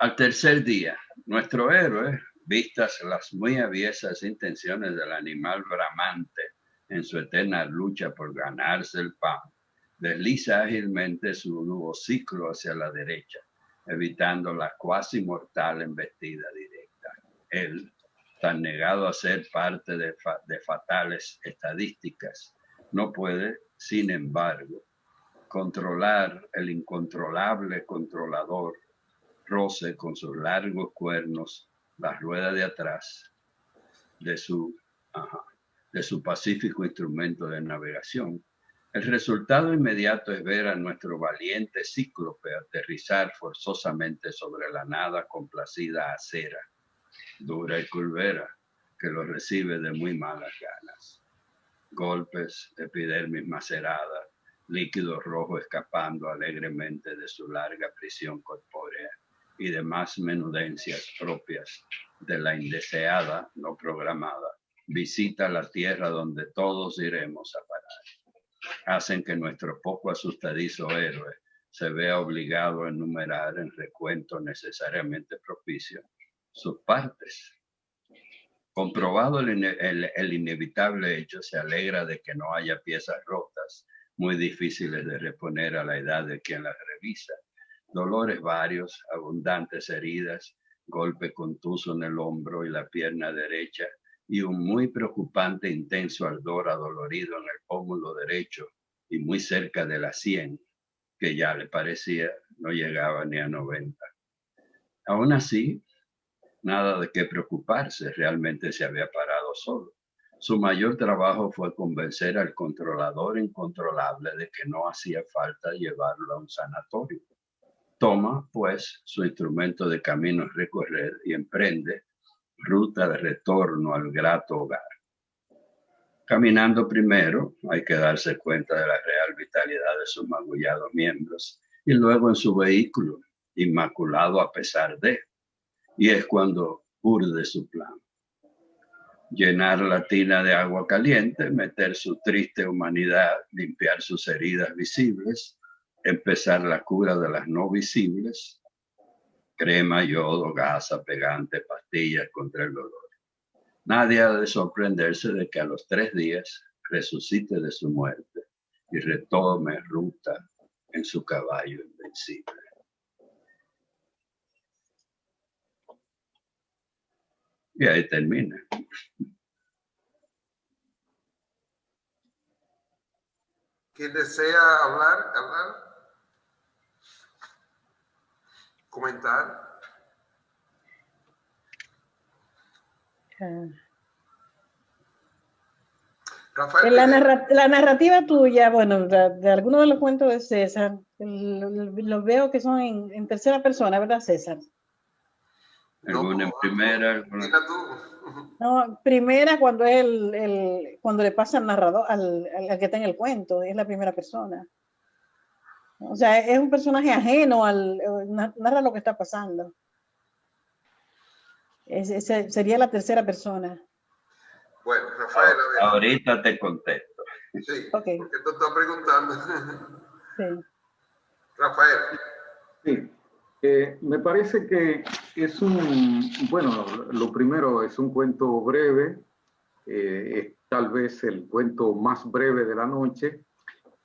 Al tercer día, nuestro héroe, vistas las muy aviesas intenciones del animal bramante en su eterna lucha por ganarse el pan, desliza ágilmente su hocico hacia la derecha, evitando la cuasi mortal embestida directa. Él, tan negado a ser parte de fatales estadísticas, no puede, sin embargo, controlar el incontrolable controlador, roce con sus largos cuernos la rueda de atrás de su pacífico instrumento de navegación. El resultado inmediato es ver a nuestro valiente cíclope aterrizar forzosamente sobre la nada complacida acera, dura y curvera, que lo recibe de muy malas ganas. Golpes, epidermis macerada, líquido rojo escapando alegremente de su larga prisión corpórea y demás menudencias propias de la indeseada, no programada, visita la tierra donde todos iremos a parar. Hacen que nuestro poco asustadizo héroe se vea obligado a enumerar en recuento necesariamente propicio sus partes. Comprobado el inevitable hecho, se alegra de que no haya piezas rotas, muy difíciles de reponer a la edad de quien las revisa. Dolores varios, abundantes heridas, golpe contuso en el hombro y la pierna derecha, y un muy preocupante intenso ardor adolorido en el pómulo derecho y muy cerca de la 100, que ya le parecía no llegaba ni a 90. Aún así, nada de qué preocuparse, realmente se había parado solo. Su mayor trabajo fue convencer al controlador incontrolable de que no hacía falta llevarlo a un sanatorio. Toma, pues, su instrumento de camino a recorrer y emprende ruta de retorno al grato hogar. Caminando primero, hay que darse cuenta de la real vitalidad de sus magullados miembros, y luego en su vehículo, inmaculado a pesar de, y es cuando urde su plan. Llenar la tina de agua caliente, meter su triste humanidad, limpiar sus heridas visibles, empezar la cura de las no visibles, crema, yodo, gasa, pegante, pastillas contra el dolor. Nadie ha de sorprenderse de que a los 3 días resucite de su muerte y retome ruta en su caballo invencible. Y ahí termina. ¿Quién desea hablar? ¿Comentar? Rafael, la narrativa tuya, bueno, de algunos de los cuentos de César, los veo que son en tercera persona, ¿verdad, César? Alguna en primera, alguna... No, primera cuando es cuando le pasa al narrador, al que está en el cuento, es la primera persona. O sea, es un personaje ajeno narra lo que está pasando. Sería la tercera persona. Bueno, Rafael, a ver. Ahorita te contesto. Sí, okay. Porque tú estás preguntando. Sí. Rafael. Sí. Me parece que es bueno, lo primero es un cuento breve, es tal vez el cuento más breve de la noche,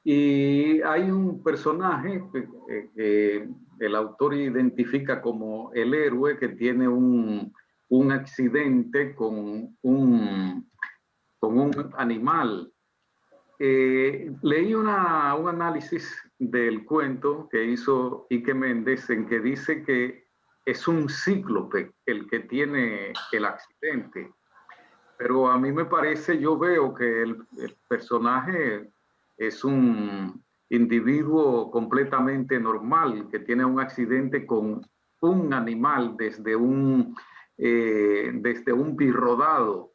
y hay un personaje que el autor identifica como el héroe que tiene un accidente con un animal. Leí un análisis del cuento que hizo Ike Méndez en que dice que es un cíclope el que tiene el accidente, pero a mí me parece, yo veo que el personaje es un individuo completamente normal que tiene un accidente con un animal desde un birrodado,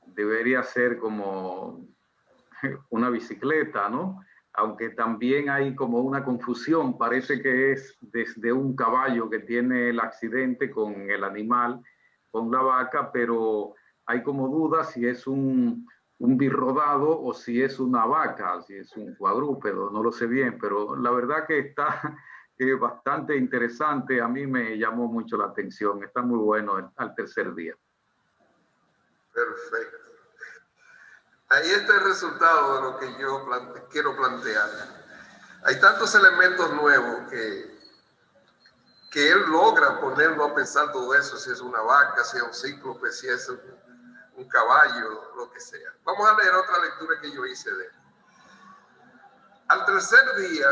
debería ser como una bicicleta, ¿no? Aunque también hay como una confusión, parece que es desde un caballo que tiene el accidente con el animal, con la vaca, pero hay como dudas si es un birrodado o si es una vaca, si es un cuadrúpedo, no lo sé bien, pero la verdad que bastante interesante. A mí me llamó mucho la atención. Está muy bueno al tercer día. Perfecto. Ahí está el resultado de lo que yo quiero plantear. Hay tantos elementos nuevos que él logra ponerlo a pensar todo eso, si es una vaca, si es un cíclope, si es un caballo, lo que sea. Vamos a leer otra lectura que yo hice de él. Al tercer día,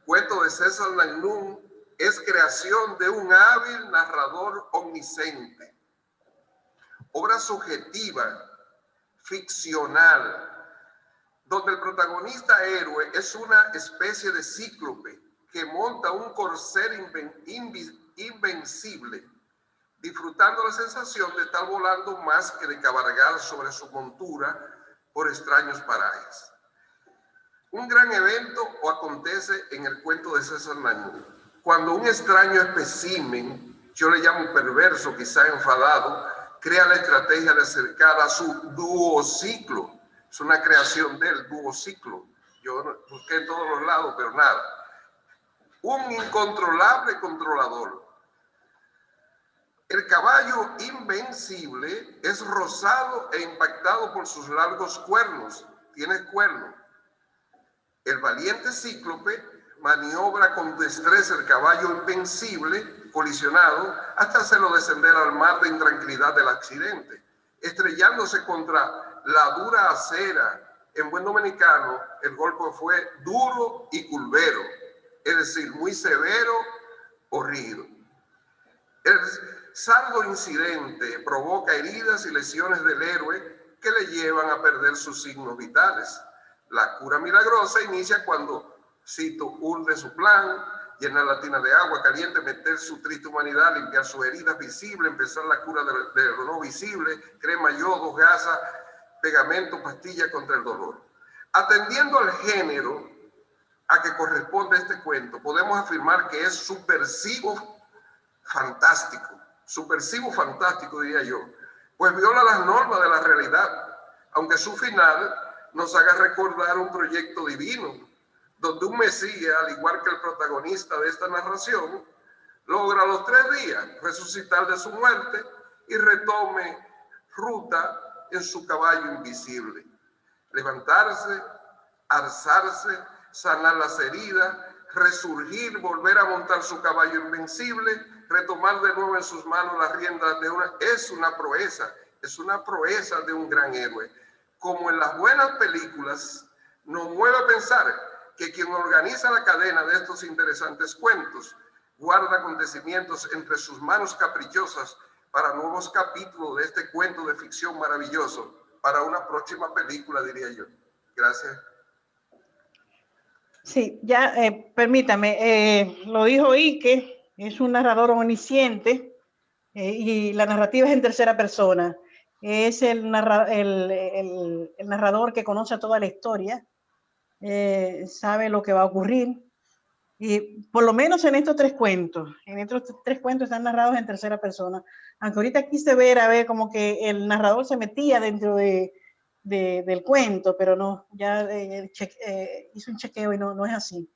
cuento de César Langnum, es creación de un hábil narrador omnisciente. Obra subjetiva, ficcional, donde el protagonista héroe es una especie de cíclope que monta un corcel invencible, disfrutando la sensación de estar volando más que de cabalgar sobre su montura por extraños parajes. Un gran evento acontece en el cuento de César Langnum, cuando un extraño espécimen, yo le llamo perverso, quizá enfadado, crea la estrategia de acercar a su duociclo. Es una creación del duociclo. Yo busqué en todos los lados, pero nada. Un incontrolable controlador. El caballo invencible es rozado e impactado por sus largos cuernos. Tiene cuernos. El valiente cíclope maniobra con destreza el caballo invencible, colisionado, hasta hacerlo descender al mar de intranquilidad del accidente, estrellándose contra la dura acera. En buen dominicano, el golpe fue duro y curvero, es decir, muy severo o rígido. El sardo incidente provoca heridas y lesiones del héroe que le llevan a perder sus signos vitales. La cura milagrosa inicia cuando, cito, urde su plan, llenar la tina de agua caliente, meter su triste humanidad, limpiar sus heridas visibles, empezar la cura de lo no visible, crema, yodo, gasa, pegamento, pastilla contra el dolor. Atendiendo al género a que corresponde este cuento, podemos afirmar que es subversivo fantástico diría yo, pues viola las normas de la realidad, aunque su final nos haga recordar un proyecto divino, donde un Mesías, al igual que el protagonista de esta narración, logra a los 3 días resucitar de su muerte y retome ruta en su caballo invisible. Levantarse, alzarse, sanar las heridas, resurgir, volver a montar su caballo invencible, retomar de nuevo en sus manos las riendas de es una proeza de un gran héroe. Como en las buenas películas, nos mueve a pensar que quien organiza la cadena de estos interesantes cuentos guarda acontecimientos entre sus manos caprichosas para nuevos capítulos de este cuento de ficción maravilloso, para una próxima película, diría yo. Gracias. Sí, ya, permítame, lo dijo Ike, es un narrador omnisciente y la narrativa es en tercera persona. Es el narrador que conoce toda la historia, sabe lo que va a ocurrir. Y por lo menos en estos 3 cuentos, están narrados en tercera persona. Aunque ahorita quise ver como que el narrador se metía dentro del cuento, pero no, ya hizo un chequeo y no es así.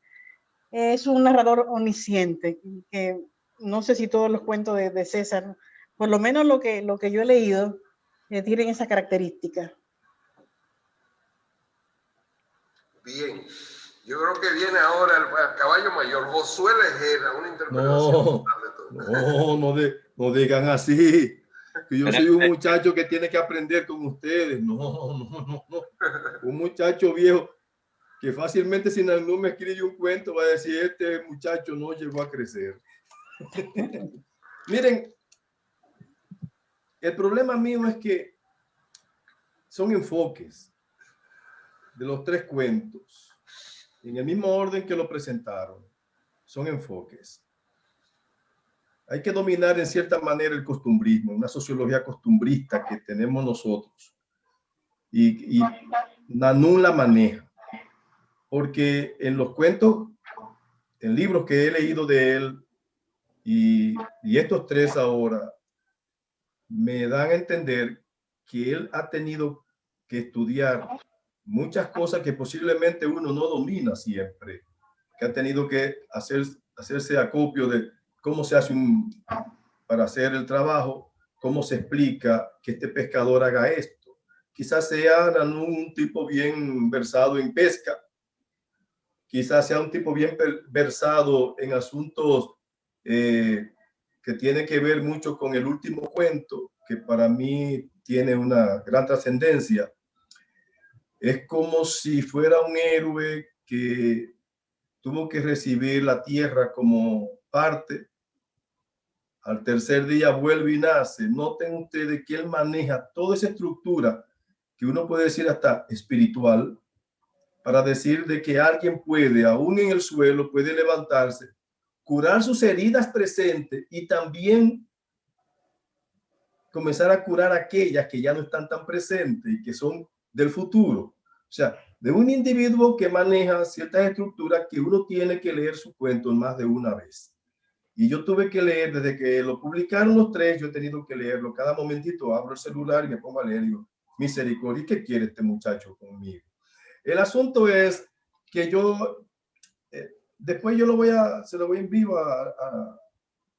Es un narrador omnisciente, que no sé si todos los cuentos de César, por lo menos lo que yo he leído, tienen esa característica. Bien. Yo creo que viene ahora el caballo mayor, Josué Lejera, una interpretación. No digan así, que yo soy un muchacho que tiene que aprender con ustedes. No. Un muchacho viejo que fácilmente si no me escribe un cuento va a decir, este muchacho no llegó a crecer. Miren, el problema mío es que son enfoques de los 3 cuentos. En el mismo orden que lo presentaron, son enfoques. Hay que dominar en cierta manera el costumbrismo, una sociología costumbrista que tenemos nosotros. Y Langnum la maneja. Porque en los cuentos, en libros que he leído de él, y estos 3 ahora, me dan a entender que él ha tenido que estudiar muchas cosas que posiblemente uno no domina siempre, que ha tenido que hacer hacerse acopio de cómo se hace para hacer el trabajo, cómo se explica que este pescador haga esto. Quizás sea un tipo bien versado en pesca, quizás sea un tipo bien versado en asuntos que tienen que ver mucho con el último cuento, que para mí tiene una gran trascendencia. Es como si fuera un héroe que tuvo que recibir la tierra como parte. Al tercer día vuelve y nace. Noten ustedes que él maneja toda esa estructura que uno puede decir hasta espiritual, para decir de que alguien puede, aún en el suelo, puede levantarse, curar sus heridas presentes y también comenzar a curar aquellas que ya no están tan presentes y que son del futuro. O sea, de un individuo que maneja ciertas estructuras que uno tiene que leer su cuento más de una vez. Y yo tuve que leer, desde que lo publicaron los tres, yo he tenido que leerlo. Cada momentito abro el celular y me pongo a leer y digo, misericordia, ¿qué quiere este muchacho conmigo? El asunto es que yo, después yo se lo voy a envío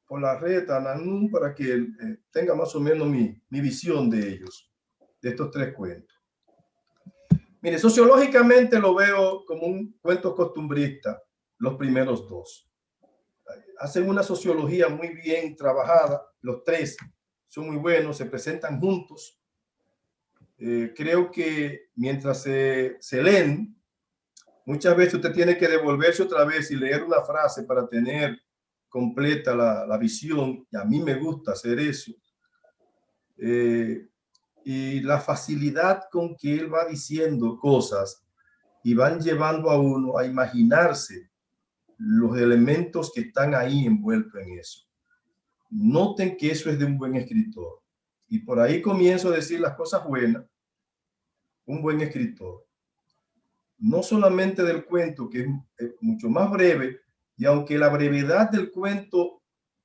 por la red a Nanú para que tenga más o menos mi visión de ellos, de estos tres cuentos. Mire, sociológicamente lo veo como un cuento costumbrista, los primeros dos. Hacen una sociología muy bien trabajada, los tres son muy buenos, se presentan juntos. Creo que mientras se leen, muchas veces usted tiene que devolverse otra vez y leer una frase para tener completa la visión, y a mí me gusta hacer eso. Y la facilidad con que él va diciendo cosas y van llevando a uno a imaginarse los elementos que están ahí envueltos en eso. Noten que eso es de un buen escritor. Y por ahí comienzo a decir las cosas buenas. Un buen escritor. No solamente del cuento, que es mucho más breve, y aunque la brevedad del cuento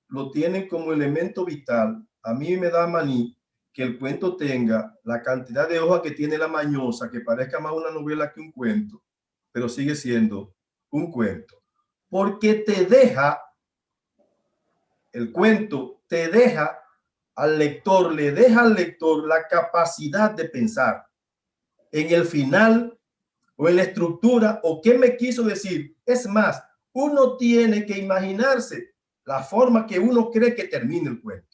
lo tienen como elemento vital, a mí me da maní que el cuento tenga la cantidad de hojas que tiene La Mañosa, que parezca más una novela que un cuento, pero sigue siendo un cuento. Porque te deja, el cuento te deja al lector, le deja al lector la capacidad de pensar en el final o en la estructura o qué me quiso decir. Es más, uno tiene que imaginarse la forma que uno cree que termine el cuento.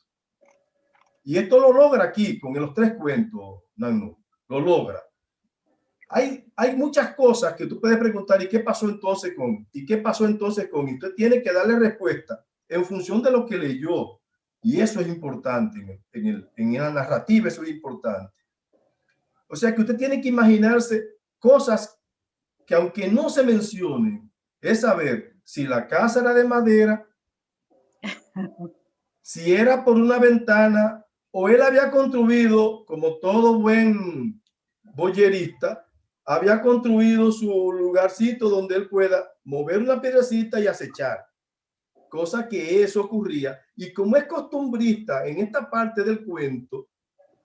Y esto lo logra aquí con los tres cuentos, Nanu, lo logra. Hay muchas cosas que tú puedes preguntar, ¿y qué pasó entonces con? ¿Y qué pasó entonces con? Y usted tiene que darle respuesta en función de lo que leyó. Y eso es importante en la narrativa, eso es importante. O sea que usted tiene que imaginarse cosas que aunque no se mencionen, es saber si la casa era de madera, si era por una ventana, o él había construido, como todo buen boyerista, había construido su lugarcito donde él pueda mover una piedrecita y acechar. Cosa que eso ocurría. Y como es costumbrista en esta parte del cuento,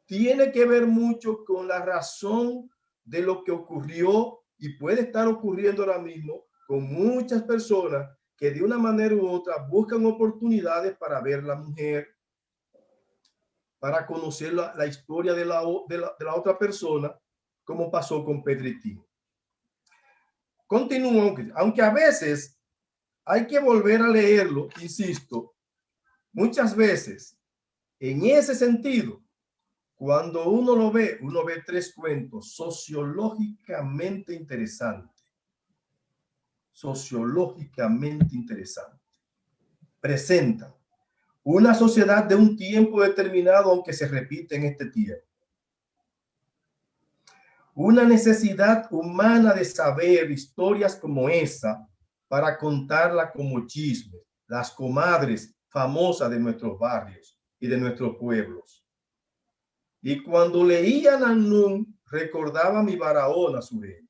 tiene que ver mucho con la razón de lo que ocurrió y puede estar ocurriendo ahora mismo con muchas personas que de una manera u otra buscan oportunidades para ver la mujer, para conocer la historia de la otra persona, como pasó con Pedritín. Continúo, aunque a veces hay que volver a leerlo, insisto, muchas veces en ese sentido, cuando uno ve tres cuentos sociológicamente interesantes, presentan una sociedad de un tiempo determinado, aunque se repite en este tiempo. Una necesidad humana de saber historias como esa para contarla como chisme, las comadres famosas de nuestros barrios y de nuestros pueblos. Y cuando leía Nanún, recordaba mi Barahona sureña,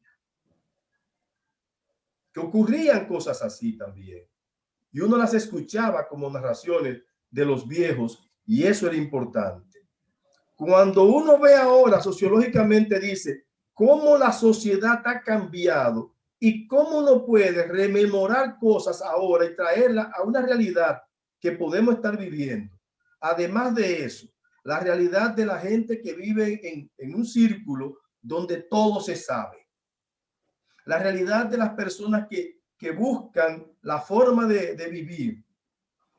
que ocurrían cosas así también. Y uno las escuchaba como narraciones de los viejos, y eso era importante. Cuando uno ve ahora sociológicamente, dice cómo la sociedad ha cambiado y cómo uno puede rememorar cosas ahora y traerlas a una realidad que podemos estar viviendo. Además de eso, la realidad de la gente que vive en un círculo donde todo se sabe. La realidad de las personas que buscan la forma de vivir.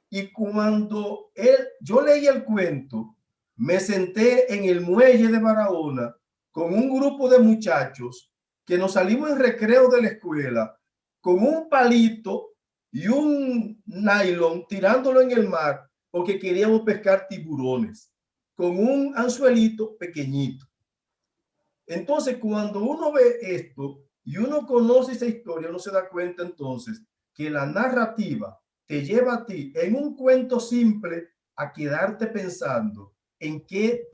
Y cuando yo leí el cuento, me senté en el muelle de Barahona con un grupo de muchachos que nos salimos en recreo de la escuela con un palito y un nylon tirándolo en el mar porque queríamos pescar tiburones con un anzuelito pequeñito. Entonces, cuando uno ve esto y uno conoce esa historia, uno se da cuenta entonces que la narrativa te lleva a ti en un cuento simple a quedarte pensando en que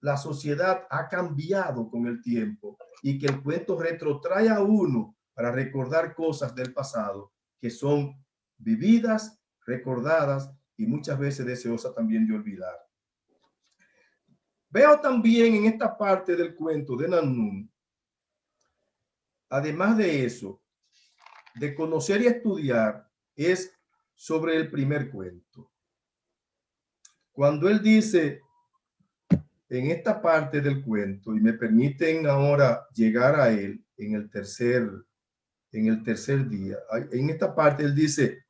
la sociedad ha cambiado con el tiempo y que el cuento retrotrae a uno para recordar cosas del pasado que son vividas, recordadas y muchas veces deseosas también de olvidar. Veo también en esta parte del cuento de Nannún, además de eso, de conocer y estudiar, es sobre el primer cuento. Cuando él dice en esta parte del cuento, y me permiten ahora llegar a él en el tercer día, en esta parte él dice,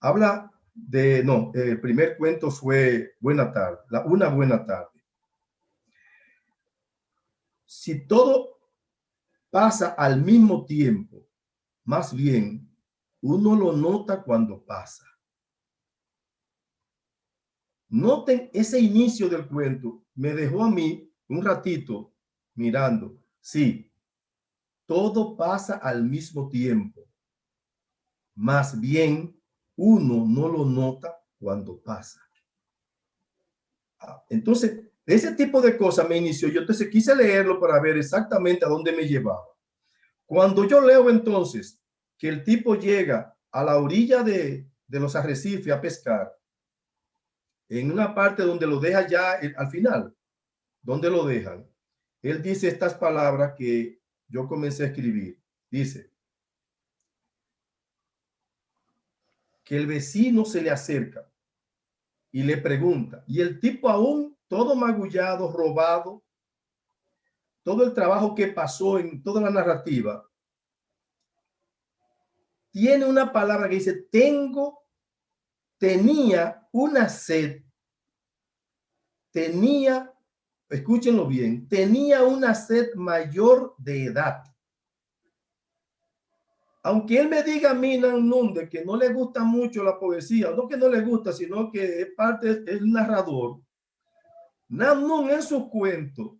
habla de, no, el primer cuento fue Buena tarde, una buena tarde. Si todo pasa al mismo tiempo, más bien, uno lo nota cuando pasa. Noten ese inicio del cuento, me dejó a mí un ratito mirando. Sí, todo pasa al mismo tiempo. Más bien, uno no lo nota cuando pasa. Entonces, ese tipo de cosas me inició. Yo entonces quise leerlo para ver exactamente a dónde me llevaba. Cuando yo leo entonces que el tipo llega a la orilla de los arrecifes a pescar, en una parte donde lo deja ya al final, donde lo dejan, él dice estas palabras que yo comencé a escribir. Dice que el vecino se le acerca y le pregunta, y el tipo aún todo magullado, robado, todo el trabajo que pasó en toda la narrativa, tiene una palabra que dice, tenía una sed, escúchenlo bien, tenía una sed mayor de edad. Aunque él me diga a mí, Nannún, de que no le gusta mucho la poesía, no que no le gusta, sino que es parte, es narrador, Nannún en sus cuentos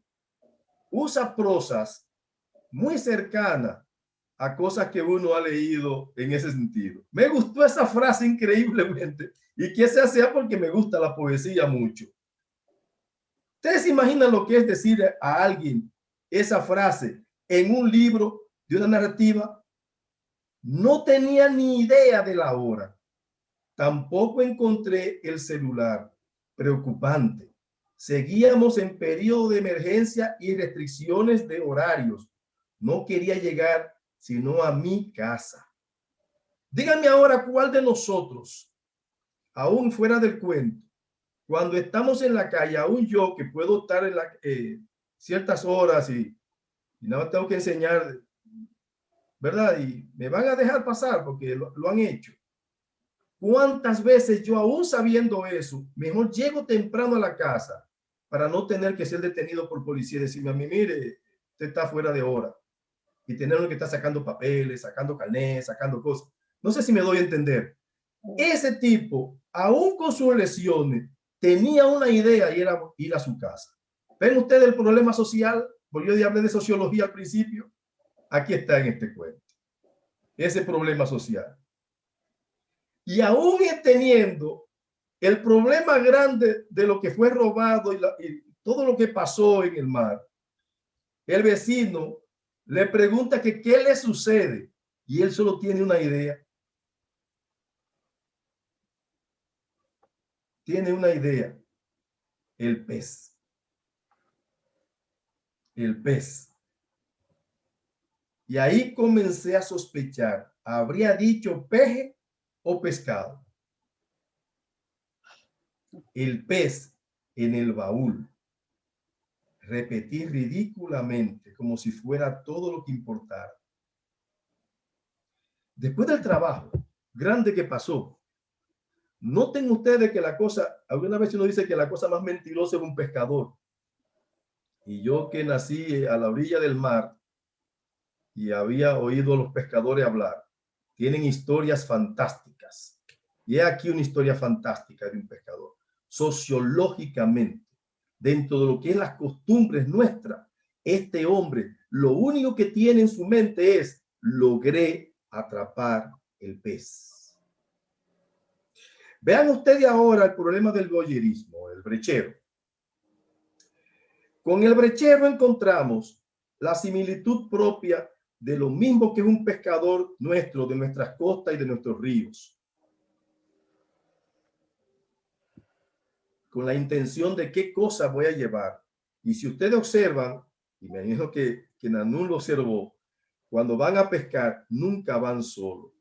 usa prosas muy cercanas a cosas que uno ha leído en ese sentido. Me gustó esa frase increíblemente y quise sea porque me gusta la poesía mucho. ¿Ustedes se imaginan lo que es decir a alguien esa frase en un libro de una narrativa? No tenía ni idea de la hora. Tampoco encontré el celular. Preocupante. Seguíamos en periodo de emergencia y restricciones de horarios. No quería llegar sino a mi casa. Díganme ahora cuál de nosotros, aún fuera del cuento, cuando estamos en la calle, aún yo que puedo estar en ciertas horas y no tengo que enseñar, ¿verdad? Y me van a dejar pasar porque lo han hecho. ¿Cuántas veces yo, aún sabiendo eso, mejor llego temprano a la casa para no tener que ser detenido por policía y decirme a mí, mire, usted está fuera de hora? Y tener que estar sacando papeles, sacando carnet, sacando cosas. No sé si me doy a entender. Ese tipo, aún con sus lesiones, tenía una idea y era ir a su casa. ¿Ven ustedes el problema social? Volvió a hablar de sociología al principio. Aquí está en este cuento. Ese problema social. Y aún teniendo el problema grande de lo que fue robado y todo lo que pasó en el mar, el vecino le pregunta que qué le sucede y él solo tiene una idea. Tiene una idea. El pez. El pez. Y ahí comencé a sospechar, ¿habría dicho peje o pescado? El pez en el baúl. Repetí ridículamente, como si fuera todo lo que importara. Después del trabajo grande que pasó, noten ustedes que la cosa, alguna vez uno dice que la cosa más mentirosa es un pescador. Y yo que nací a la orilla del mar y había oído a los pescadores hablar, tienen historias fantásticas. Y he aquí una historia fantástica de un pescador. Sociológicamente, dentro de lo que es las costumbres nuestras, este hombre lo único que tiene en su mente es: logré atrapar el pez. Vean ustedes ahora el problema del voyerismo, el brechero. Con el brechero encontramos la similitud propia de lo mismo que es un pescador nuestro, de nuestras costas y de nuestros ríos, con la intención de qué cosa voy a llevar. Y si ustedes observan, y me dijo que Nanún lo observó, cuando van a pescar nunca van solos.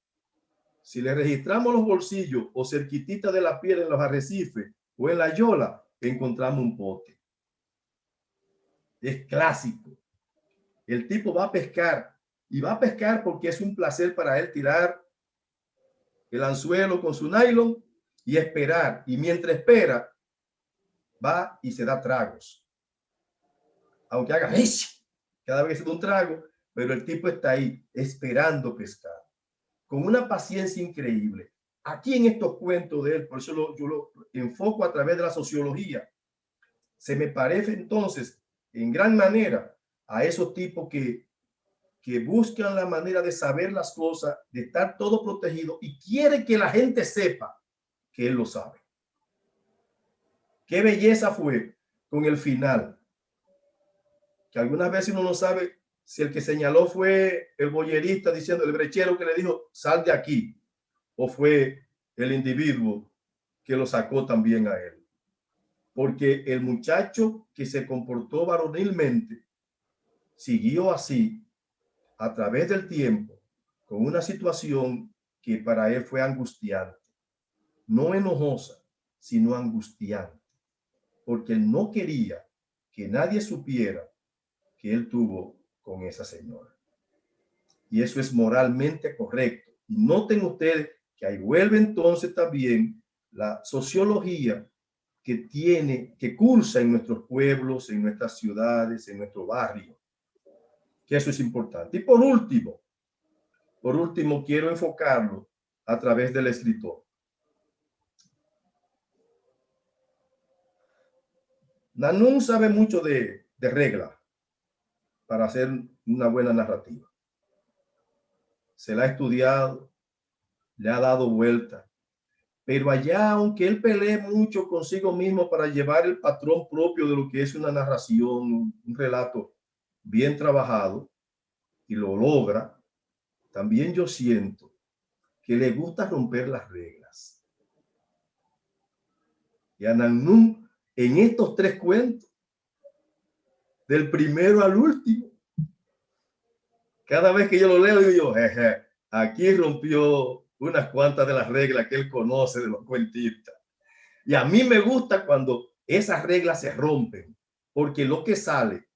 Si le registramos los bolsillos o cerquitita de la piel en los arrecifes o en la yola, encontramos un pote. Es clásico. El tipo va a pescar y va a pescar porque es un placer para él tirar el anzuelo con su nylon y esperar. Y mientras espera, va y se da tragos. Aunque haga cada vez que se da un trago, pero el tipo está ahí esperando pescar con una paciencia increíble. Aquí en estos cuentos de él, por eso yo lo enfoco a través de la sociología, se me parece entonces en gran manera a esos tipos que buscan la manera de saber las cosas, de estar todo protegido y quiere que la gente sepa que él lo sabe. Qué belleza fue con el final, que algunas veces uno no sabe si el que señaló fue el boyerista diciendo, el brechero que le dijo, sal de aquí, o fue el individuo que lo sacó también a él. Porque el muchacho que se comportó varonilmente siguió así a través del tiempo con una situación que para él fue angustiante, no enojosa, sino angustiante, porque él no quería que nadie supiera que él tuvo con esa señora. Y eso es moralmente correcto. Y noten ustedes que ahí vuelve entonces también la sociología que cursa en nuestros pueblos, en nuestras ciudades, en nuestro barrio, que eso es importante. Y por último quiero enfocarlo a través del escritor. Nanún sabe mucho de reglas para hacer una buena narrativa. Se la ha estudiado, le ha dado vuelta, pero allá, aunque él pelee mucho consigo mismo para llevar el patrón propio de lo que es una narración, un relato bien trabajado, y lo logra, también yo siento que le gusta romper las reglas. Y a Nanún, en estos 3 cuentos, del primero al último, cada vez que yo lo leo, digo yo, jeje, aquí rompió unas cuantas de las reglas que él conoce de los cuentistas. Y a mí me gusta cuando esas reglas se rompen, porque lo que sale,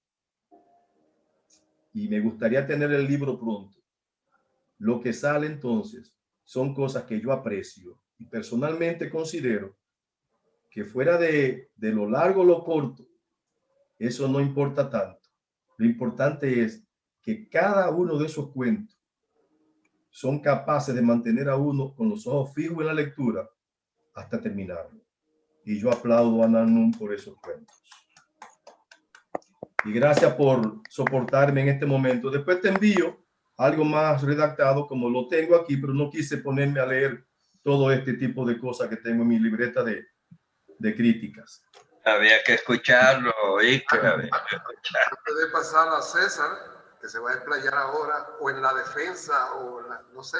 y me gustaría tener el libro pronto, lo que sale entonces son cosas que yo aprecio y personalmente considero que fuera de lo largo o lo corto, eso no importa tanto. Lo importante es que cada uno de esos cuentos son capaces de mantener a uno con los ojos fijos en la lectura hasta terminarlo. Y yo aplaudo a Nanún por esos cuentos. Y gracias por soportarme en este momento. Después te envío algo más redactado, como lo tengo aquí, pero no quise ponerme a leer todo este tipo de cosas que tengo en mi libreta de críticas. Había que escucharlo, ¿oíste? Antes de pasar a César, que se va a explayar ahora, o en la defensa, o en la, no sé.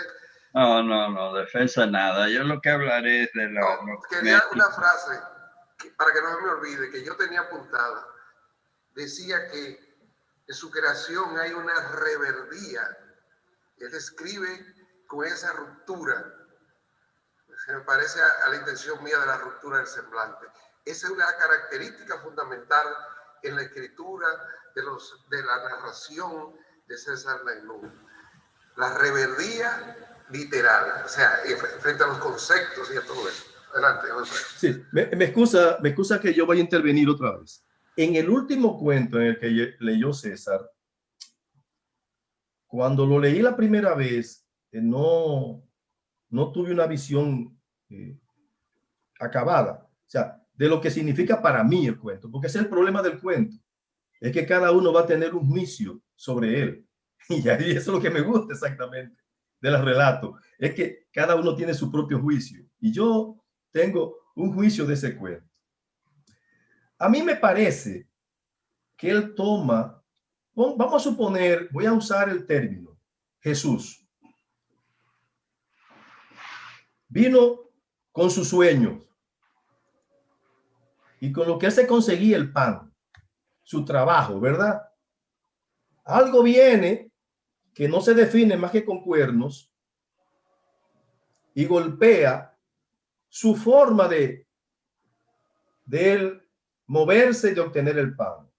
No, defensa nada. Yo lo que hablaré es de la... No, quería una frase, para que no se me olvide, que yo tenía apuntada. Decía que en su creación hay una reverdía. Él escribe con esa ruptura. Se me parece a la intención mía de la ruptura del semblante. Esa es una característica fundamental en la escritura de la narración de César Nagnum. La reverdía literal, o sea, frente a los conceptos y a todo eso. Adelante, José. Sí, me excusa que yo vaya a intervenir otra vez. En el último cuento en el que leyó César, cuando lo leí la primera vez, no tuve una visión acabada, o sea, de lo que significa para mí el cuento, porque ese es el problema del cuento, es que cada uno va a tener un juicio sobre él. Y ahí eso es lo que me gusta exactamente del relato, es que cada uno tiene su propio juicio. Y yo tengo un juicio de ese cuento. A mí me parece que él toma, vamos a suponer, voy a usar el término, Jesús. Vino con sus sueños y con lo que él se conseguía el pan, su trabajo, ¿verdad? Algo viene que no se define más que con cuernos y golpea su forma de él moverse y de obtener el pan.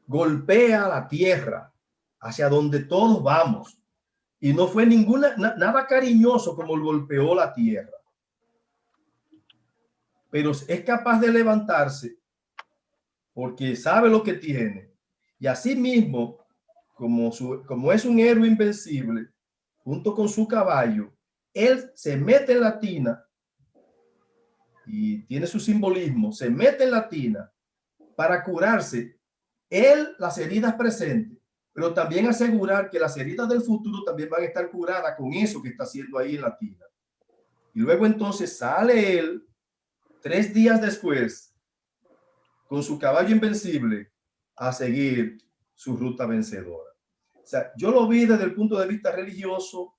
Golpea la tierra hacia donde todos vamos. Y no fue nada cariñoso como el golpeó la tierra. Pero es capaz de levantarse porque sabe lo que tiene. Y así mismo, como es un héroe invencible, junto con su caballo, él se mete en la tina y tiene su simbolismo, se mete en la tina para curarse él las heridas presentes, pero también asegurar que las heridas del futuro también van a estar curadas con eso que está haciendo ahí en la tina. Y luego entonces sale él 3 días después con su caballo invencible a seguir su ruta vencedora. O sea, yo lo vi desde el punto de vista religioso.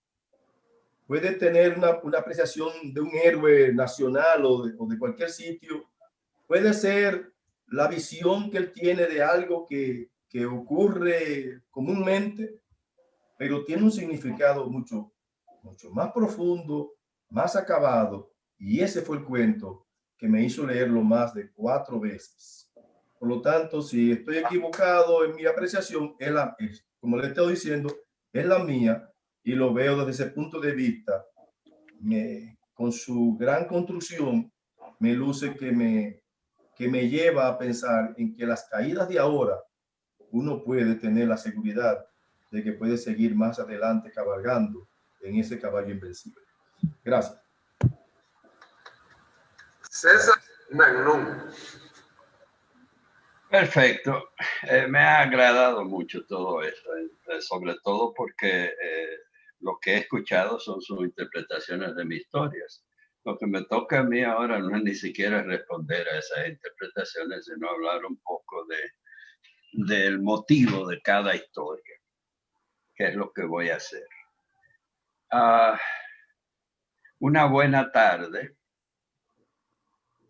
Puede tener una apreciación de un héroe nacional o de cualquier sitio. Puede ser la visión que él tiene de algo que ocurre comúnmente, pero tiene un significado mucho más profundo, más acabado, y ese fue el cuento que me hizo leerlo más de 4 veces. Por lo tanto, si estoy equivocado en mi apreciación, como le estoy diciendo, es la mía, y lo veo desde ese punto de vista. Con su gran construcción, me luce que me lleva a pensar en que las caídas de ahora, uno puede tener la seguridad de que puede seguir más adelante cabalgando en ese caballo invencible. Gracias. César Nagnum. Perfecto. Me ha agradado mucho todo esto, sobre todo porque lo que he escuchado son sus interpretaciones de mis historias. Lo que me toca a mí ahora no es ni siquiera responder a esas interpretaciones, sino hablar un poco del motivo de cada historia, que es lo que voy a hacer. Una buena tarde,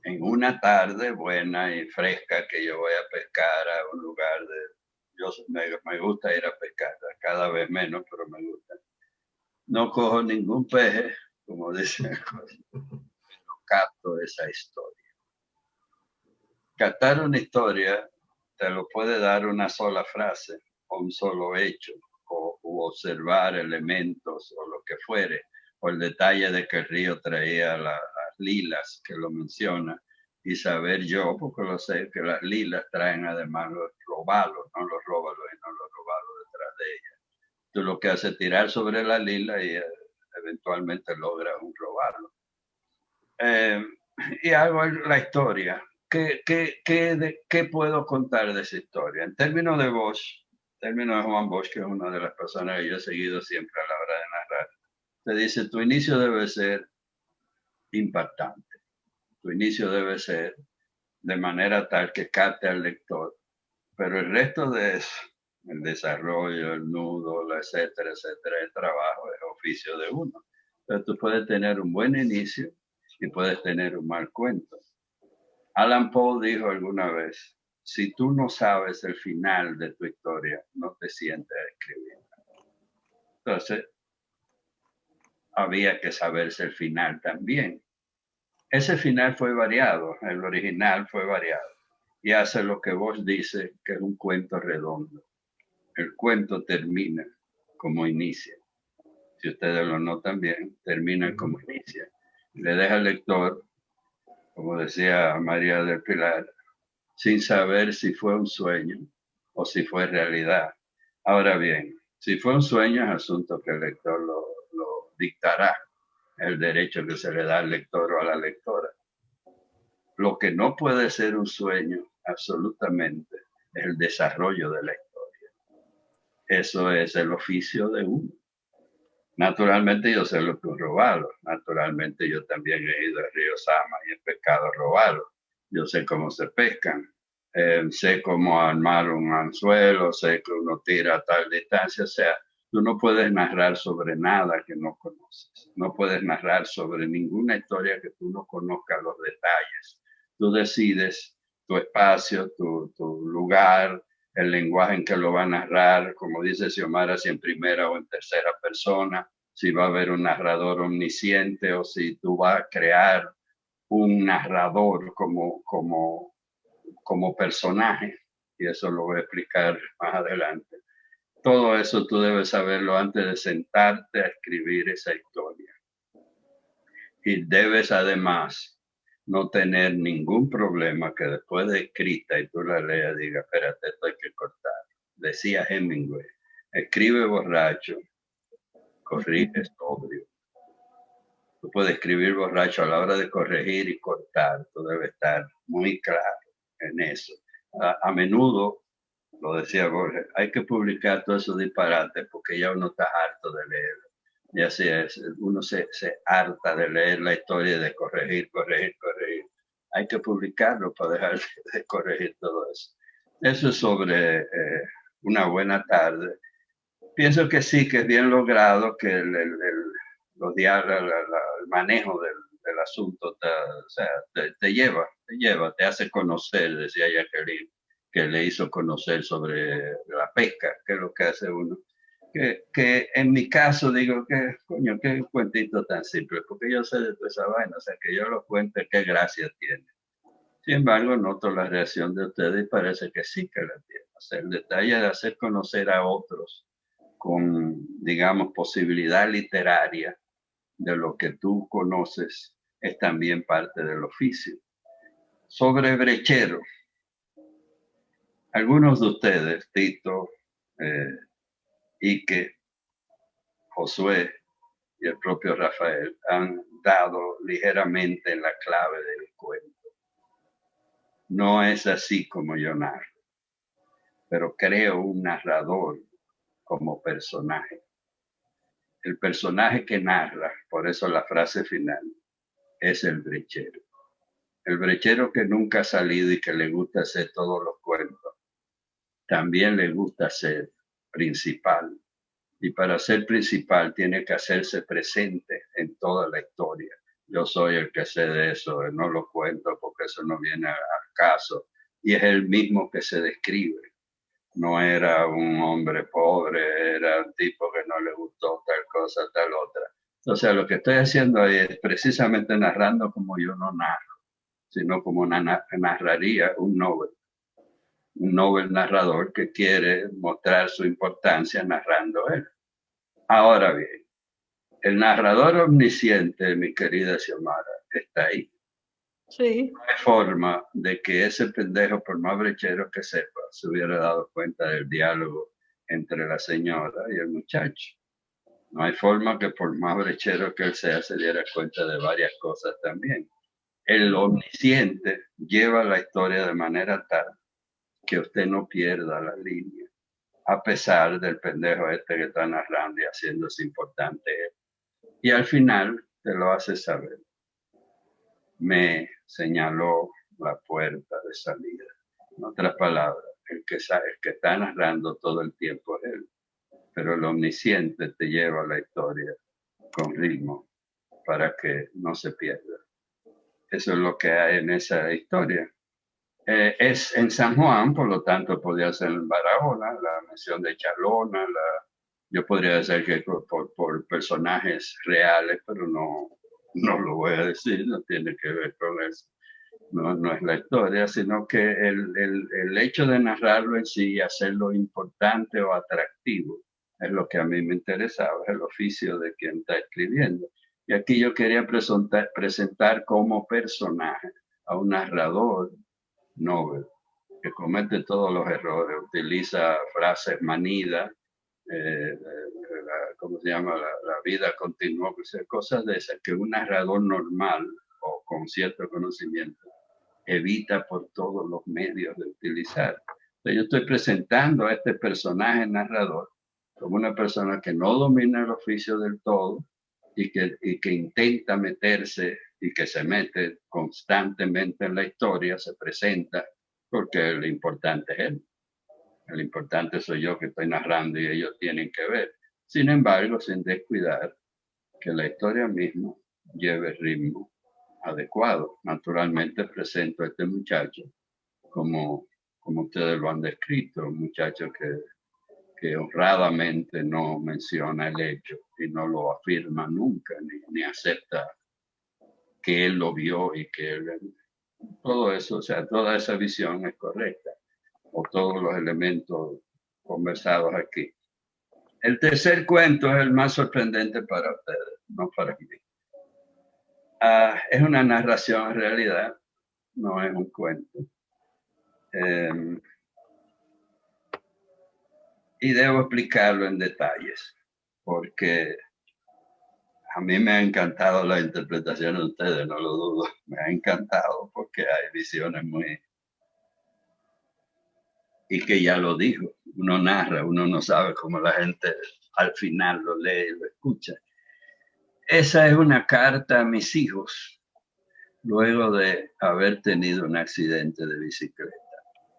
en una tarde buena y fresca que yo voy a pescar a un lugar me gusta ir a pescar, cada vez menos, pero me gusta. No cojo ningún peje, como dicen, pero capto esa historia. Captar una historia te lo puede dar una sola frase o un solo hecho, o observar elementos o lo que fuere, o el detalle de que el río traía las lilas, que lo menciona, y saber yo, porque lo sé, que las lilas traen además los robalos, no los róbalos y no los robalos detrás de ellas. Tú lo que haces es tirar sobre la lila y eventualmente logras un robalo. Y hago la historia. ¿Qué puedo contar de esa historia? En términos de Bosch, en términos de Juan Bosch, que es una de las personas que yo he seguido siempre a la hora de narrar, te dice, tu inicio debe ser impactante. Tu inicio debe ser de manera tal que capte al lector, pero el resto de eso, el desarrollo, el nudo, etcétera, el trabajo, es oficio de uno. Entonces tú puedes tener un buen inicio y puedes tener un mal cuento. Allan Poe dijo alguna vez, si tú no sabes el final de tu historia, no te sientes a escribir. Entonces, había que saberse el final también. Ese final fue variado, el original fue variado. Y hace lo que vos dices, que es un cuento redondo. El cuento termina como inicia. Si ustedes lo notan bien, termina como inicia. Le deja al lector, como decía María del Pilar, sin saber si fue un sueño o si fue realidad. Ahora bien, si fue un sueño es asunto que el lector lo dictará, el derecho que se le da al lector o a la lectora. Lo que no puede ser un sueño, absolutamente, es el desarrollo de la historia. Eso es el oficio de uno. Naturalmente yo sé lo que es robarlo. Naturalmente yo también he ido al río Sama y he pescado robado. Yo sé cómo se pescan. Sé cómo armar un anzuelo, sé que uno tira a tal distancia. O sea, tú no puedes narrar sobre nada que no conoces. No puedes narrar sobre ninguna historia que tú no conozcas los detalles. Tú decides tu espacio, tu lugar, el lenguaje en que lo va a narrar, como dice Xiomara, si en primera o en tercera persona, si va a haber un narrador omnisciente o si tú vas a crear un narrador como personaje, y eso lo voy a explicar más adelante. Todo eso tú debes saberlo antes de sentarte a escribir esa historia. Y debes además no tener ningún problema que después de escrita y tú la leas diga, espérate, esto hay que cortar. Decía Hemingway, escribe borracho, corrige sobrio. Tú puedes escribir borracho a la hora de corregir y cortar. Tú debes estar muy claro en eso. A menudo, lo decía Borges, hay que publicar todos esos disparates porque ya uno está harto de leer. Ya sea, uno se harta de leer la historia y de corregir. Hay que publicarlo para dejar de corregir todo eso. Eso es sobre una buena tarde. Pienso que sí, que es bien logrado, que los diálogos, el manejo del asunto te lleva, te hace conocer, decía Jacqueline, que le hizo conocer sobre la pesca, que es lo que hace uno. Que en mi caso digo que, coño, qué cuentito tan simple, porque yo sé de toda esa vaina, o sea, que yo lo cuente, qué gracia tiene. Sin embargo, noto la reacción de ustedes y parece que sí que la tiene. O sea, el detalle de hacer conocer a otros con, digamos, posibilidad literaria de lo que tú conoces es también parte del oficio. Sobre Brechero, algunos de ustedes, Tito, Ike, Josué y el propio Rafael, han dado ligeramente la clave del cuento. No es así como yo narro, pero creo un narrador como personaje. El personaje que narra, por eso la frase final, es el brechero. El brechero que nunca ha salido y que le gusta hacer todos los cuentos, también le gusta ser principal. Y para ser principal tiene que hacerse presente en toda la historia. Yo soy el que sé de eso, no lo cuento porque eso no viene al caso. Y es el mismo que se describe. No era un hombre pobre, era un tipo que no le gustó tal cosa, tal otra. O sea, lo que estoy haciendo ahí es precisamente narrando como yo no narro, sino como narraría un Nobel narrador que quiere mostrar su importancia narrando él. Ahora bien, el narrador omnisciente, mi querida Xiomara, está ahí. Sí. No hay forma de que ese pendejo, por más brechero que sepa, se hubiera dado cuenta del diálogo entre la señora y el muchacho. No hay forma que por más brechero que él sea, se diera cuenta de varias cosas también. El omnisciente lleva la historia de manera tal que usted no pierda la línea, a pesar del pendejo este que está narrando y haciéndose importante él. Y al final te lo hace saber. Me señaló la puerta de salida. En otras palabras, el que está narrando todo el tiempo es él, pero el omnisciente te lleva la historia con ritmo para que no se pierda. Eso es lo que hay en esa historia. Es en San Juan, por lo tanto podría ser en Barahona, la mención de Chalona, yo podría decir que por personajes reales, pero no lo voy a decir, no tiene que ver con eso. No es la historia, sino que el hecho de narrarlo en sí y hacerlo importante o atractivo es lo que a mí me interesaba, es el oficio de quien está escribiendo. Y aquí yo quería presentar como personaje a un narrador novel que comete todos los errores, utiliza frases manidas, ¿cómo se llama? La vida continúa, cosas de esas que un narrador normal o con cierto conocimiento evita por todos los medios de utilizar. Entonces, yo estoy presentando a este personaje narrador como una persona que no domina el oficio del todo y que intenta meterse y que se mete constantemente en la historia, se presenta, porque lo importante es él. El importante soy yo que estoy narrando y ellos tienen que ver. Sin embargo, sin descuidar que la historia misma lleve ritmo adecuado. Naturalmente presento a este muchacho como ustedes lo han descrito, un muchacho que honradamente no menciona el hecho y no lo afirma nunca, ni acepta que él lo vio y que él, todo eso, o sea, toda esa visión es correcta, o todos los elementos conversados aquí. El tercer cuento es el más sorprendente para ustedes, no para mí. Es una narración en realidad, no es un cuento. Y debo explicarlo en detalles, porque a mí me ha encantado la interpretación de ustedes, no lo dudo. Me ha encantado porque hay visiones muy... Y que ya lo dijo, uno narra, uno no sabe cómo la gente al final lo lee y lo escucha. Esa es una carta a mis hijos, luego de haber tenido un accidente de bicicleta.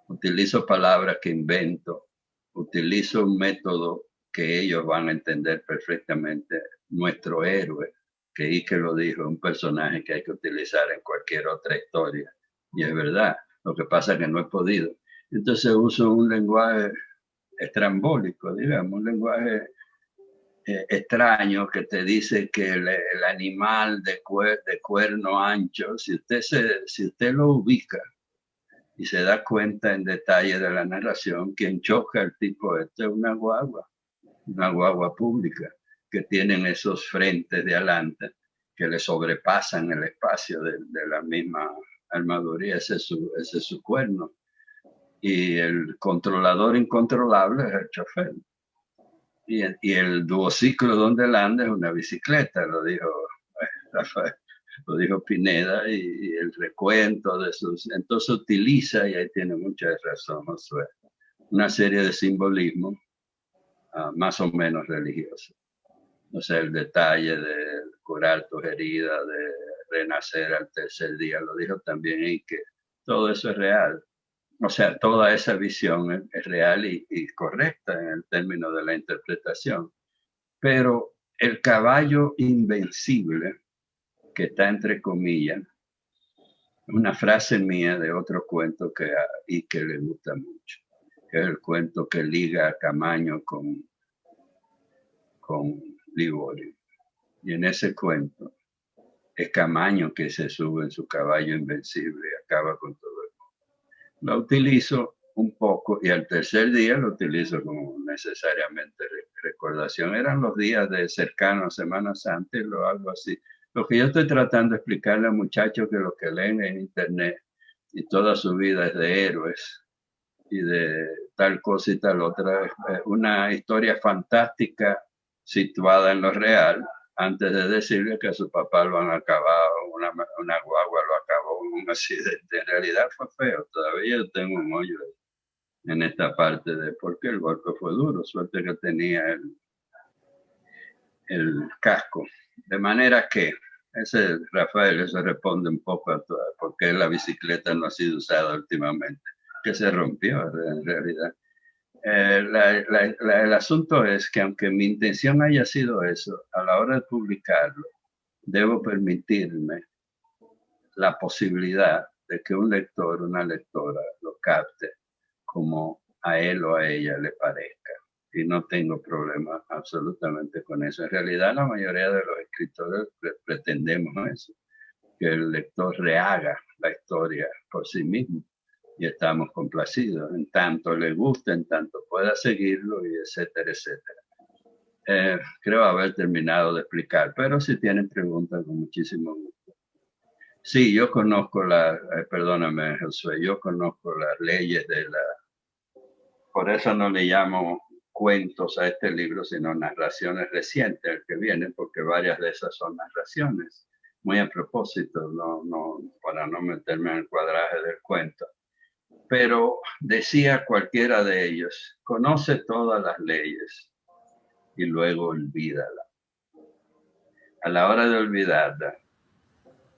Utilizo palabras que invento, utilizo un método que ellos van a entender perfectamente. Nuestro héroe, que Ike lo dijo, un personaje que hay que utilizar en cualquier otra historia. Y es verdad, lo que pasa es que no he podido. Entonces uso un lenguaje estrambólico, digamos, un lenguaje extraño que te dice que el animal de cuerno ancho, si usted lo ubica y se da cuenta en detalle de la narración, quien choca el tipo este es una guagua pública, que tienen esos frentes de adelante que le sobrepasan el espacio de la misma armadura, ese es su cuerno. Y el controlador incontrolable es el chofer. Y el duociclo donde él anda es una bicicleta, lo dijo Rafael, lo dijo Pineda, y el recuento de sus... Entonces utiliza, y ahí tiene mucha razón Josué, una serie de simbolismos más o menos religiosos. O sea, el detalle de curar tus heridas, de renacer al tercer día, lo dijo también, y que todo eso es real. O sea, toda esa visión es real y correcta en el término de la interpretación. Pero el caballo invencible, que está entre comillas, una frase mía de otro cuento que a Ike le gusta mucho, que es el cuento que liga a Camaño con Liborio. Y en ese cuento es Camaño que se sube en su caballo invencible y acaba con todo el mundo. Lo utilizo un poco y al tercer día lo utilizo como necesariamente recordación. Eran los días de cercano a Semana Santa y lo hago así. Lo que yo estoy tratando de explicarle a muchachos que lo que leen en internet y toda su vida es de héroes y de tal cosa y tal otra, es una historia fantástica situada en lo real, antes de decirle que a su papá lo han acabado, una guagua lo acabó en un accidente. En realidad fue feo, todavía yo tengo un hoyo en esta parte de porque el golpe fue duro, suerte que tenía el casco. De manera que, Rafael, eso responde un poco a por qué la bicicleta no ha sido usada últimamente, que se rompió en realidad. El asunto es que aunque mi intención haya sido eso, a la hora de publicarlo, debo permitirme la posibilidad de que un lector, una lectora lo capte como a él o a ella le parezca. Y no tengo problema absolutamente con eso. En realidad, la mayoría de los escritores pretendemos eso, que el lector rehaga la historia por sí mismo. Y estamos complacidos, en tanto le guste, en tanto pueda seguirlo, y etcétera, etcétera. Creo haber terminado de explicar, pero si tienen preguntas, con muchísimo gusto. Sí, yo conozco perdóname, Josué, yo conozco las leyes de por eso no le llamo cuentos a este libro, sino narraciones recientes, el que viene, porque varias de esas son narraciones. Muy a propósito, para no meterme en el cuadraje del cuento. Pero decía cualquiera de ellos, conoce todas las leyes y luego olvídala. A la hora de olvidarla,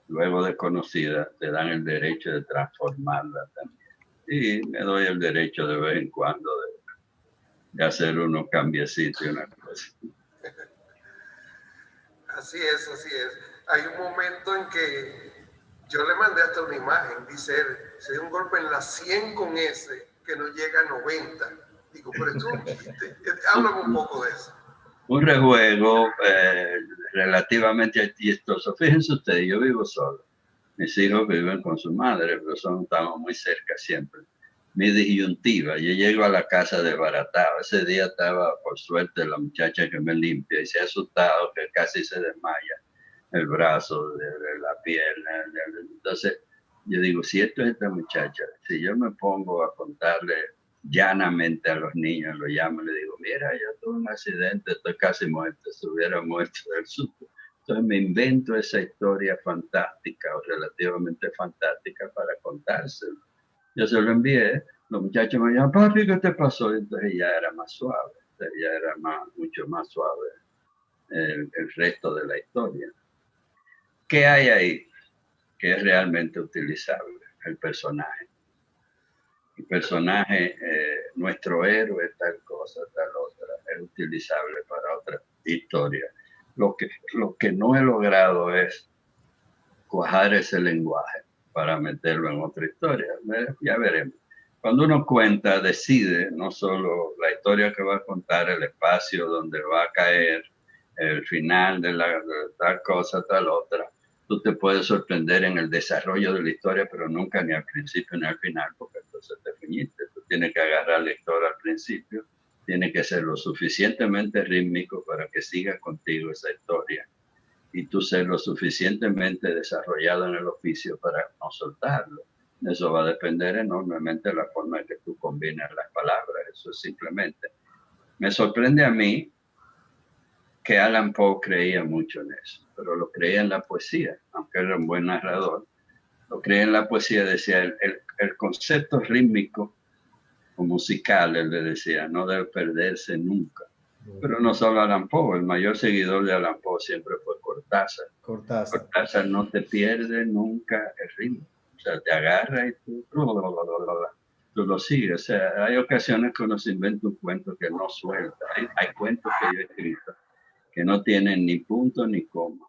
luego de conocida, te dan el derecho de transformarla también. Y me doy el derecho de vez en cuando de hacer unos cambiecitos y una cosa. Así es, así es. Hay un momento en que yo le mandé hasta una imagen, dice él, se dio un golpe en la 100 con ese, que no llega a 90. Digo, pero esto es un chiste. Háblame un poco de eso. Un rejuego relativamente chistoso. Fíjense ustedes, yo vivo solo. Mis hijos viven con su madre, pero estamos muy cerca siempre. Mi disyuntiva, yo llego a la casa desbaratado. Ese día estaba, por suerte, la muchacha que me limpia y se ha asustado que casi se desmaya el brazo, de la pierna. Entonces, yo digo, si esto es esta muchacha, si yo me pongo a contarle llanamente a los niños, lo llamo y le digo, mira, yo tuve un accidente, estoy casi muerto, se hubiera muerto del susto. Entonces me invento esa historia fantástica o relativamente fantástica para contárselo. Yo se lo envié, los muchachos me dijeron, papi, ¿qué te pasó? Entonces ya era más suave, ya era mucho más suave el resto de la historia. ¿Qué hay ahí que es realmente utilizable? El personaje. El personaje, nuestro héroe, tal cosa, tal otra, es utilizable para otra historia. Lo que no he logrado es cuajar ese lenguaje para meterlo en otra historia. Ya veremos. Cuando uno cuenta, decide no solo la historia que va a contar, el espacio donde va a caer, el final de tal cosa, tal otra. Tú te puedes sorprender en el desarrollo de la historia, pero nunca ni al principio ni al final, porque entonces te finiste. Tú tienes que agarrar la historia al principio, tiene que ser lo suficientemente rítmico para que siga contigo esa historia y tú ser lo suficientemente desarrollado en el oficio para no soltarlo. Eso va a depender enormemente de la forma en que tú combinas las palabras. Eso es simplemente. Me sorprende a mí que Allan Poe creía mucho en eso, pero lo creía en la poesía, aunque era un buen narrador. Lo creía en la poesía, decía, el concepto rítmico o musical, él le decía, no debe perderse nunca. Pero no solo Allan Poe, el mayor seguidor de Allan Poe siempre fue Cortázar. Cortázar no te pierde nunca el ritmo. O sea, te agarra y tú lo sigues. O sea, hay ocasiones que uno se inventa un cuento que no suelta. Hay cuentos que yo he escrito que no tienen ni punto ni coma.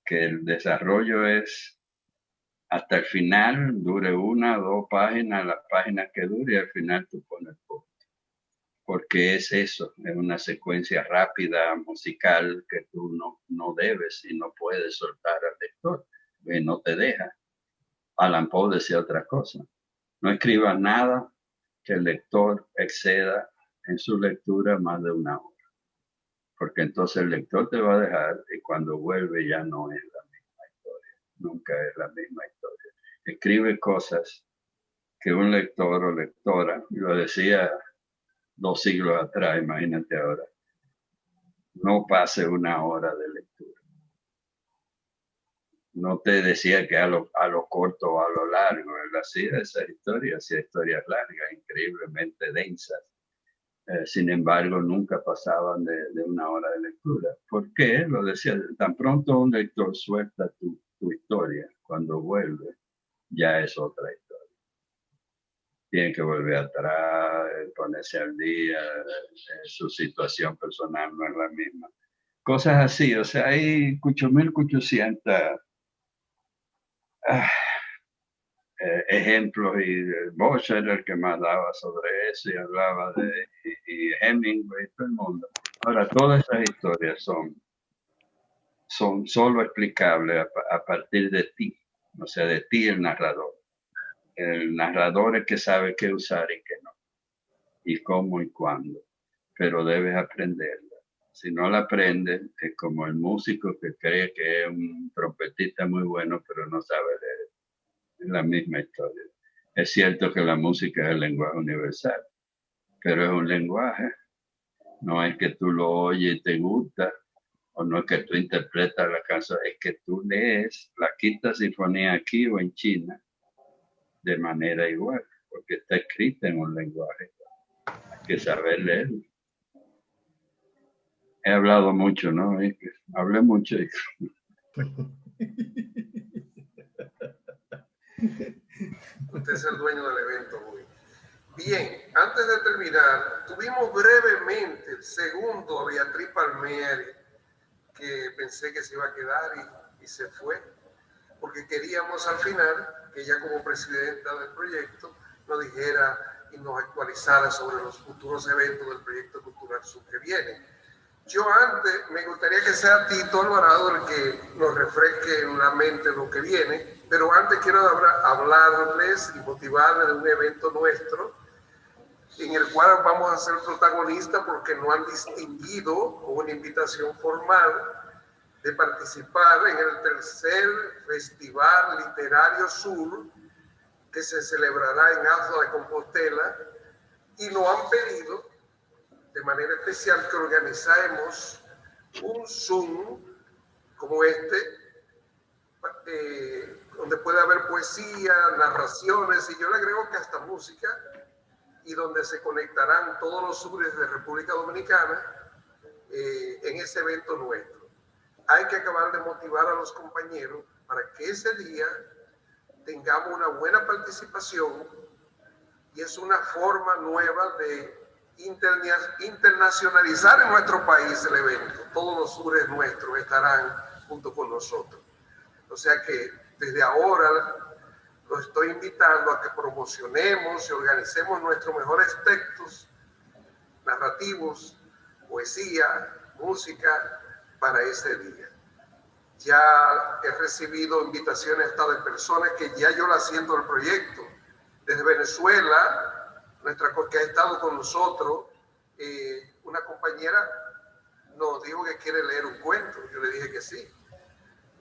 Que el desarrollo es hasta el final, dure 1 o 2 páginas, las páginas que dure, y al final tú pones el punto. Porque es eso, es una secuencia rápida, musical, que tú no debes y no puedes soltar al lector, que no te deja. Allan Poe decía otra cosa, no escriba nada que el lector exceda en su lectura más de 1 hora, porque entonces el lector te va a dejar y cuando vuelve ya no es la misma historia, nunca es la misma historia. Escribe cosas que un lector o lectora, y lo decía 2 siglos atrás, imagínate ahora, no pase 1 hora de lectura. No te decía que a lo corto o a lo largo, él hacía esas historias, hacía historias largas, increíblemente densas. Sin embargo, nunca pasaban de 1 hora de lectura. ¿Por qué? Lo decía, tan pronto un lector suelta tu historia, cuando vuelve, ya es otra historia. Tiene que volver atrás, ponerse al día, su situación personal no es la misma. Cosas así, o sea, hay 8.800 ejemplos, y Bosch era el que más daba sobre eso y hablaba de y Hemingway, todo el mundo. Ahora, todas esas historias son solo explicables a partir de ti, o sea, de ti el narrador. El narrador es que sabe qué usar y qué no, y cómo y cuándo, pero debes aprenderla. Si no la aprendes, es como el músico que cree que es un trompetista muy bueno, pero no sabe leer. Es la misma historia. Es cierto que la música es el lenguaje universal, pero es un lenguaje. No es que tú lo oyes y te gusta, o no es que tú interpretas la canción, es que tú lees la quinta sinfonía aquí o en China de manera igual, porque está escrita en un lenguaje. Hay que saber leerlo. He hablado mucho, ¿no? Hablé mucho. Usted es el dueño del evento hoy. Bien, antes de terminar, tuvimos brevemente el segundo a Beatriz Palmieri, que pensé que se iba a quedar y se fue, porque queríamos al final que ella como presidenta del proyecto nos dijera y nos actualizara sobre los futuros eventos del proyecto Cultural Sur que viene. Yo antes me gustaría que sea Tito Alvarado el que nos refresque en la mente lo que viene, pero antes quiero hablarles y motivarles de un evento nuestro en el cual vamos a ser protagonistas porque nos han distinguido con una invitación formal de participar en el tercer Festival Literario Sur que se celebrará en Azua de Compostela, y nos han pedido de manera especial que organizemos un Zoom como donde puede haber poesía, narraciones, y yo le agrego que hasta música, y donde se conectarán todos los sures de República Dominicana en ese evento nuestro. Hay que acabar de motivar a los compañeros para que ese día tengamos una buena participación, y es una forma nueva de internacionalizar en nuestro país el evento. Todos los sures nuestros estarán junto con nosotros. O sea que desde ahora lo estoy invitando a que promocionemos y organicemos nuestros mejores textos narrativos, poesía, música para ese día. Ya he recibido invitaciones hasta de personas que ya yo la siento el proyecto. Desde Venezuela, que ha estado con nosotros, una compañera nos dijo que quiere leer un cuento. Yo le dije que sí.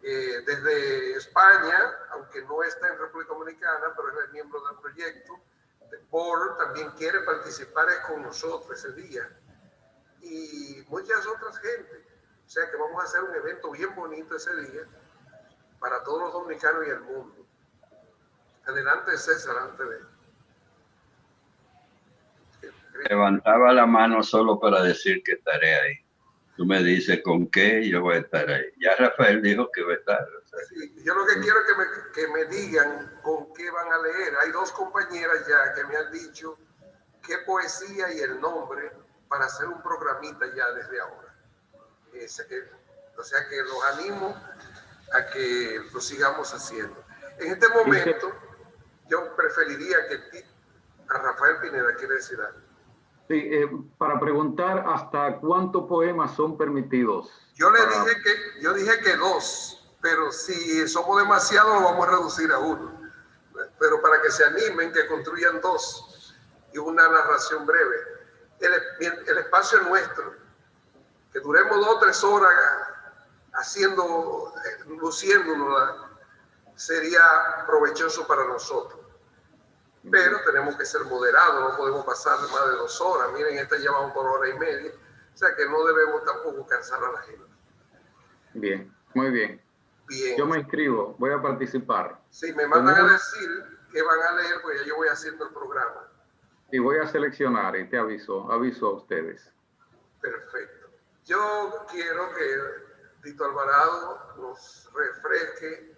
Desde España, aunque no está en República Dominicana, pero es el miembro del proyecto, Paul también quiere participar con nosotros ese día. Y muchas otras gentes. O sea que vamos a hacer un evento bien bonito ese día para todos los dominicanos y el mundo. Adelante, César, antes de... Levantaba la mano solo para decir que estaré ahí. Tú me dices con qué yo voy a estar ahí. Ya Rafael dijo que va a estar. O sea, sí, yo lo que quiero es que me digan con qué van a leer. Hay dos compañeras ya que me han dicho qué poesía y el nombre para hacer un programita ya desde ahora. O sea que los animo a que lo sigamos haciendo. En este momento, yo preferiría que a Rafael Pineda quiere decir algo. Sí, para preguntar hasta cuántos poemas son permitidos. Yo dije que 2, pero si somos demasiados lo vamos a reducir a 1. Pero para que se animen, que construyan 2 y una narración breve. El espacio es nuestro. Que duremos 2 o 3 horas luciéndonos, sería provechoso para nosotros. Pero tenemos que ser moderados, no podemos pasar más de 2 horas. Miren, esta llevamos por 1 hora y media. O sea que no debemos tampoco cansar a la gente. Bien, muy bien. Bien. Yo me inscribo, voy a participar. Sí, me mandan a decir que van a leer, pues ya yo voy haciendo el programa. Y voy a seleccionar y te aviso a ustedes. Perfecto. Yo quiero que Tito Alvarado nos refresque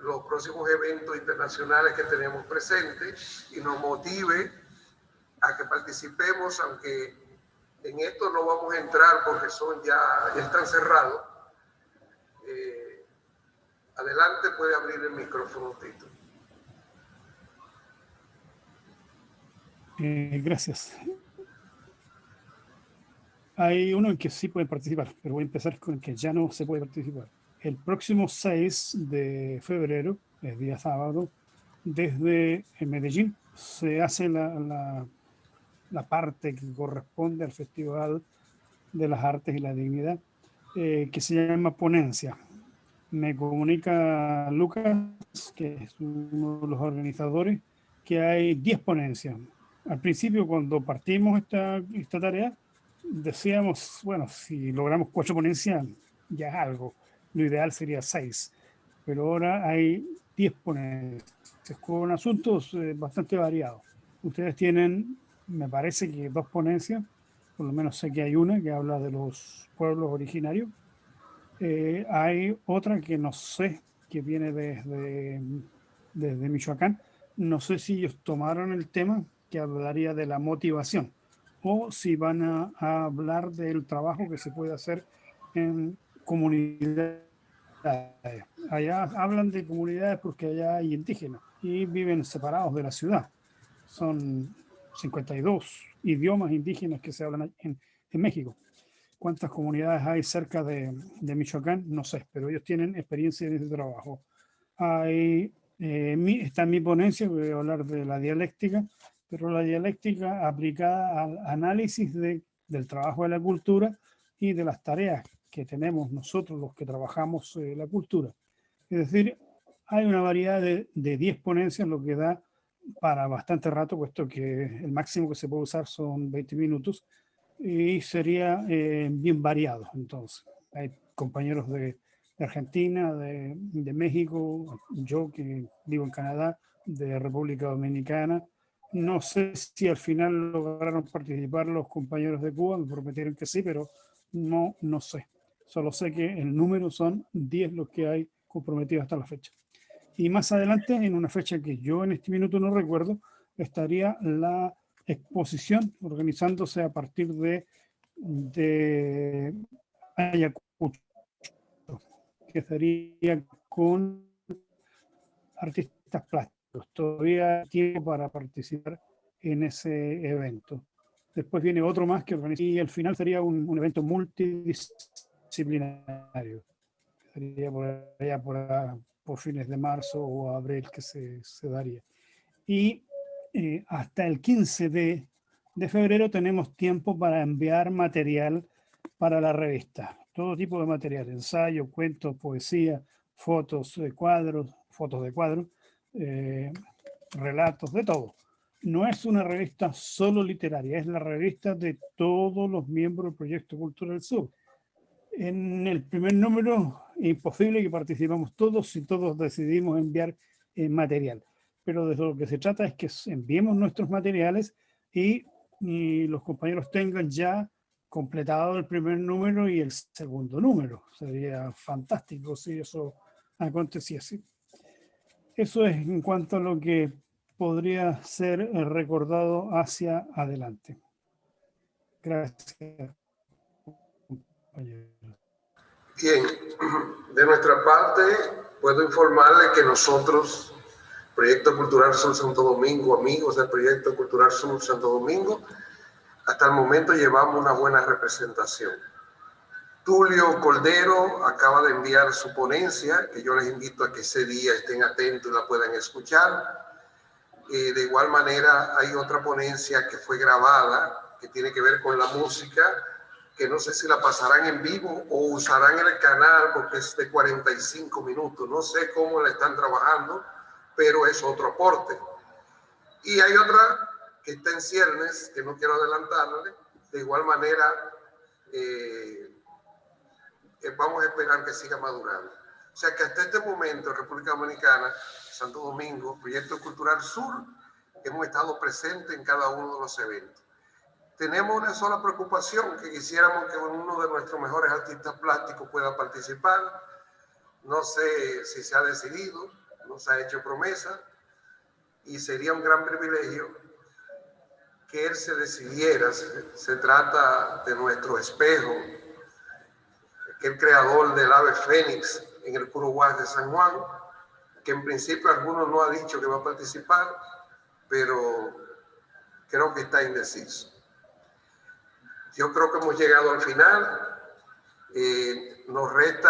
los próximos eventos internacionales que tenemos presentes y nos motive a que participemos, aunque en esto no vamos a entrar porque ya están cerrados. Adelante, puede abrir el micrófono, Tito. Gracias. Hay uno en que sí pueden participar, pero voy a empezar con el que ya no se puede participar. El próximo 6 de febrero, es día sábado, desde Medellín se hace la parte que corresponde al Festival de las Artes y la Dignidad, que se llama Ponencia. Me comunica Lucas, que es uno de los organizadores, que hay 10 ponencias. Al principio, cuando partimos esta tarea, decíamos, bueno, si logramos 4 ponencias, ya es algo. Lo ideal sería 6. Pero ahora hay 10 ponencias con asuntos bastante variados. Ustedes tienen, me parece que 2 ponencias, por lo menos sé que hay una que habla de los pueblos originarios. Hay otra que no sé, que viene desde Michoacán. No sé si ellos tomaron el tema que hablaría de la motivación o si van a hablar del trabajo que se puede hacer en comunidades. Allá hablan de comunidades porque allá hay indígenas y viven separados de la ciudad. Son 52 idiomas indígenas que se hablan en México. ¿Cuántas comunidades hay cerca de Michoacán? No sé, pero ellos tienen experiencia en ese trabajo. Está en mi ponencia, voy a hablar de la dialéctica, pero la dialéctica aplicada al análisis del trabajo de la cultura y de las tareas que tenemos nosotros los que trabajamos la cultura. Es decir, hay una variedad de 10 ponencias, lo que da para bastante rato, puesto que el máximo que se puede usar son 20 minutos, y sería bien variado. Entonces, hay compañeros de Argentina, de México, yo que vivo en Canadá, de República Dominicana. No sé si al final lograron participar los compañeros de Cuba, me prometieron que sí, pero no sé. Solo sé que el número son 10 los que hay comprometidos hasta la fecha. Y más adelante, en una fecha que yo en este minuto no recuerdo, estaría la exposición organizándose a partir de Ayacucho, que sería con artistas plásticos. Todavía hay tiempo para participar en ese evento. Después viene otro más que organiza y el final sería un evento multidisciplinario. Sería por fines de marzo o abril que se daría. Y hasta el 15 de febrero tenemos tiempo para enviar material para la revista. Todo tipo de material, ensayo, cuentos, poesía, fotos de cuadros, relatos, de todo. No es una revista solo literaria, es la revista de todos los miembros del Proyecto Cultura del Sur. En el primer número es imposible que participemos todos si todos decidimos enviar material. Pero de lo que se trata es que enviemos nuestros materiales y los compañeros tengan ya completado el primer número y el segundo número. Sería fantástico si eso aconteciese. Eso es en cuanto a lo que podría ser recordado hacia adelante. Gracias, compañeros. Bien, de nuestra parte puedo informarle que nosotros, Proyecto Cultural Sur Santo Domingo, amigos del Proyecto Cultural Sur Santo Domingo, hasta el momento llevamos una buena representación. Tulio Cordero acaba de enviar su ponencia, que yo les invito a que ese día estén atentos y la puedan escuchar. De igual manera hay otra ponencia que fue grabada, que tiene que ver con la música, que no sé si la pasarán en vivo o usarán el canal porque es de 45 minutos. No sé cómo la están trabajando, pero es otro aporte. Y hay otra que está en ciernes, que no quiero adelantarle. De igual manera, vamos a esperar que siga madurando. O sea que hasta este momento, en República Dominicana, Santo Domingo, Proyecto Cultural Sur, hemos estado presentes en cada uno de los eventos. Tenemos una sola preocupación, que quisiéramos que uno de nuestros mejores artistas plásticos pueda participar. No sé si se ha decidido, no se ha hecho promesa, y sería un gran privilegio que él se decidiera. Se trata de nuestro espejo, que es el creador del ave fénix en el Curuguay de San Juan, que en principio algunos no ha dicho que va a participar, pero creo que está indeciso. Yo creo que hemos llegado al final. Nos resta